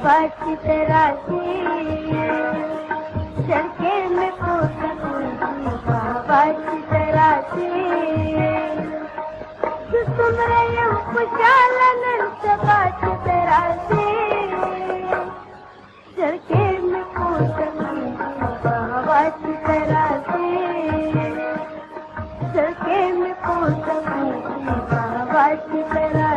बाकी तेरा चरखे में बाकी तेरा तुम रहे पुचालन बाकी तेरा चरखे में बाकी तेरा चरखे में बाकी तेरा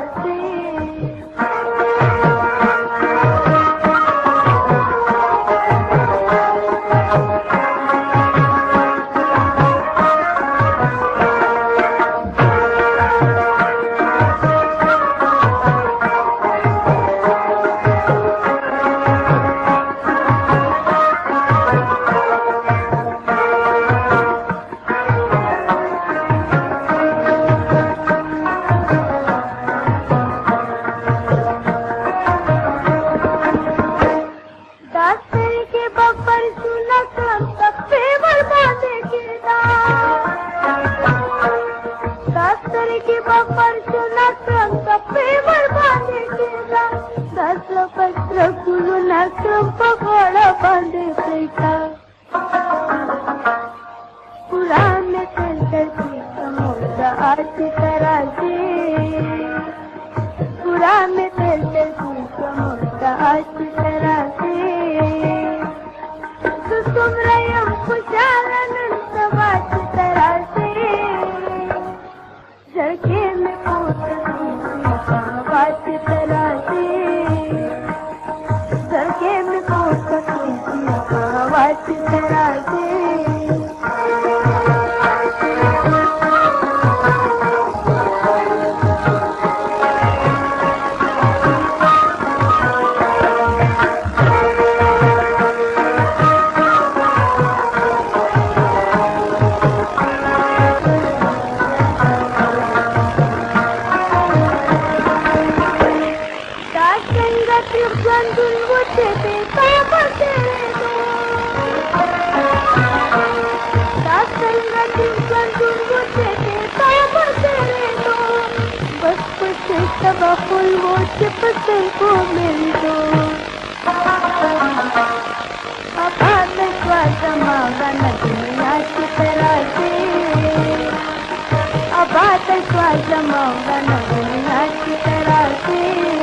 पकड़ा बांधे पैसा पुराने सेंटर की समोसा आज तरह से पुराने सेंटर की समोसा आज तरह से तुम रहे पुचालन आज तरह से जगह में आज तरह से बाकी तेरा फुल वो चिपसे को मिल दो अब आते स्वाजमागा नदिया की तरह से अब आते स्वाजमागा नदिया की तरह से